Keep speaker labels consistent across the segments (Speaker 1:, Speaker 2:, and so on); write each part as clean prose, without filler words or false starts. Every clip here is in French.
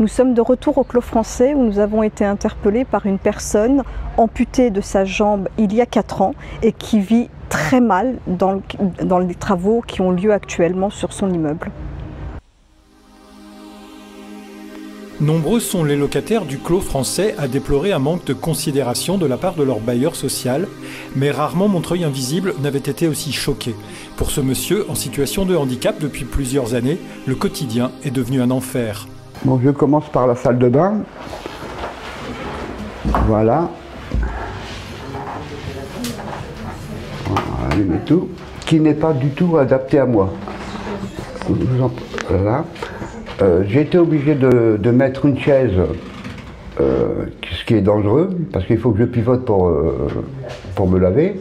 Speaker 1: Nous sommes de retour au Clos Français où nous avons été interpellés par une personne amputée de sa jambe il y a 4 ans et qui vit très mal dans les travaux qui ont lieu actuellement sur son immeuble.
Speaker 2: Nombreux sont les locataires du Clos Français à déplorer un manque de considération de la part de leur bailleur social, mais rarement Montreuil Invisible n'avait été aussi choqué. Pour ce monsieur, en situation de handicap depuis plusieurs années, le quotidien est devenu un enfer.
Speaker 3: Bon, je commence par la salle de bain. Voilà. Voilà, tout. Qui n'est pas du tout adapté à moi. Voilà. J'ai été obligé de mettre une chaise, ce qui est dangereux, parce qu'il faut que je pivote pour me laver.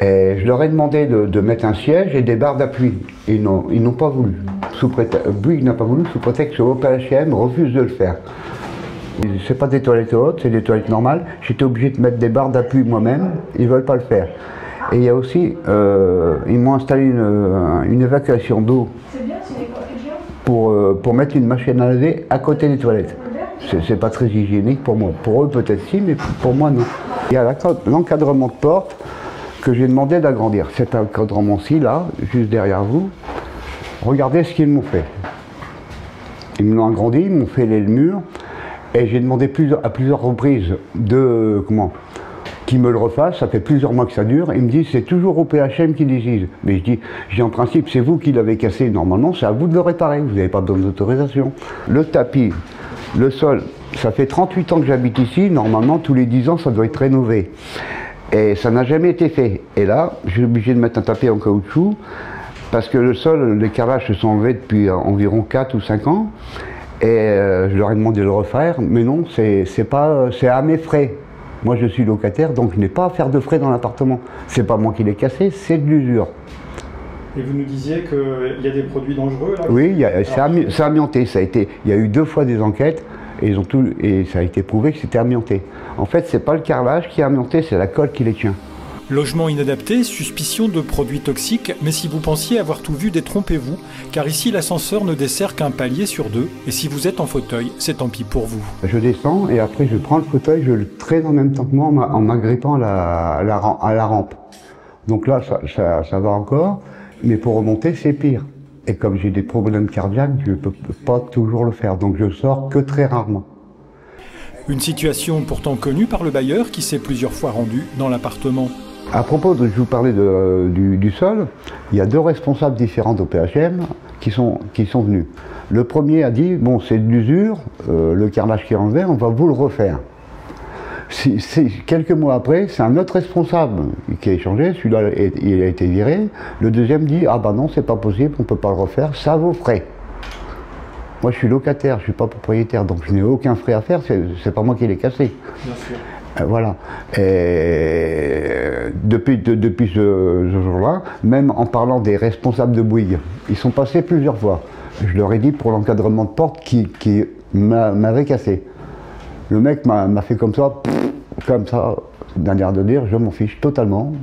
Speaker 3: Et je leur ai demandé de mettre un siège et des barres d'appui. Ils n'ont pas voulu. Bouygues n'a pas voulu sous prétexte que OPHM refuse de le faire. C'est pas des toilettes hautes, c'est des toilettes normales. J'étais obligé de mettre des barres d'appui moi-même, ils veulent pas le faire. Et il y a aussi, ils m'ont installé une évacuation d'eau pour mettre une machine à laver à côté des toilettes. C'est pas très hygiénique pour moi. Pour eux peut-être si, mais pour moi non. Il y a l'encadrement de porte que j'ai demandé d'agrandir. Cet encadrement-ci là, juste derrière vous. Regardez ce qu'ils m'ont fait. Ils me l'ont agrandi, ils m'ont fait les murs, et j'ai demandé à plusieurs reprises qu'ils me le refassent. Ça fait plusieurs mois que ça dure. Ils me disent c'est toujours au PHM qui décide. Mais je dis en principe c'est vous qui l'avez cassé. Normalement c'est à vous de le réparer. Vous n'avez pas besoin d'autorisation. Le tapis, le sol, ça fait 38 ans que j'habite ici. Normalement tous les 10 ans ça doit être rénové. Et ça n'a jamais été fait. Et là, je suis obligé de mettre un tapis en caoutchouc. Parce que le sol, les carrelages se sont enlevés depuis environ 4 ou 5 ans. Et je leur ai demandé de le refaire. Mais non, c'est à mes frais. Moi, je suis locataire, donc je n'ai pas à faire de frais dans l'appartement. C'est pas moi qui l'ai cassé, c'est de l'usure.
Speaker 2: Et vous nous disiez qu'il y a des produits dangereux là?
Speaker 3: Oui, c'est amianté. Il y a eu 2 fois des enquêtes et ça a été prouvé que c'était amianté. En fait, c'est pas le carrelage qui est amianté, c'est la colle qui les tient.
Speaker 2: Logement inadapté, suspicion de produits toxiques, mais si vous pensiez avoir tout vu, détrompez-vous, car ici l'ascenseur ne dessert qu'un palier sur 2, et si vous êtes en fauteuil, c'est tant pis pour vous.
Speaker 3: Je descends et après je prends le fauteuil, je le traîne en même temps que moi en m'agrippant à la rampe. Donc là, ça va encore, mais pour remonter, c'est pire. Et comme j'ai des problèmes cardiaques, je ne peux pas toujours le faire, donc je sors que très rarement.
Speaker 2: Une situation pourtant connue par le bailleur qui s'est plusieurs fois rendu dans l'appartement.
Speaker 3: À propos je vous parlais du sol, il y a 2 responsables différents au PHM qui sont venus. Le premier a dit, bon c'est de l'usure, le carrelage qui est enlevé, on va vous le refaire. Quelques mois après, c'est un autre responsable qui a échangé, celui-là il a été viré. Le deuxième dit, ah ben non c'est pas possible, on ne peut pas le refaire, ça vaut frais. Moi je suis locataire, je ne suis pas propriétaire, donc je n'ai aucun frais à faire, c'est pas moi qui l'ai cassé.
Speaker 2: Bien sûr.
Speaker 3: Voilà. Et depuis ce jour-là, même en parlant des responsables de Bouygues, ils sont passés plusieurs fois. Je leur ai dit pour l'encadrement de porte qui m'avait cassé. Le mec m'a fait comme ça, d'un air de dire, je m'en fiche totalement.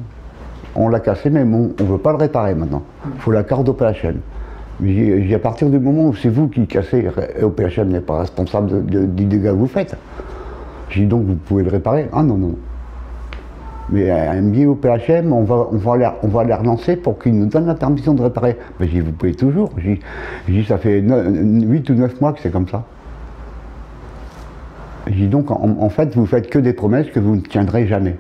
Speaker 3: On l'a cassé, mais on ne veut pas le réparer maintenant. Il faut la carte au PHM. À partir du moment où c'est vous qui cassez, au PHM n'est pas responsable du dégât que vous faites. J'ai dit donc vous pouvez le réparer. Ah non, non. Mais elle me dit au PHM, on va les relancer pour qu'ils nous donnent la permission de réparer. Mais j'ai dit vous pouvez toujours. J'ai dit ça fait 8 ou 9 mois que c'est comme ça. J'ai dit donc en fait vous faites que des promesses que vous ne tiendrez jamais.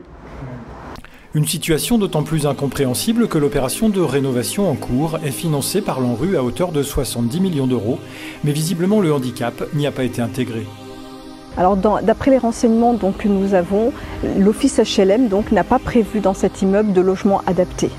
Speaker 2: Une situation d'autant plus incompréhensible que l'opération de rénovation en cours est financée par l'ANRU à hauteur de 70 millions d'euros, mais visiblement le handicap n'y a pas été intégré.
Speaker 1: Alors d'après les renseignements que nous avons, l'office HLM n'a pas prévu dans cet immeuble de logement adapté.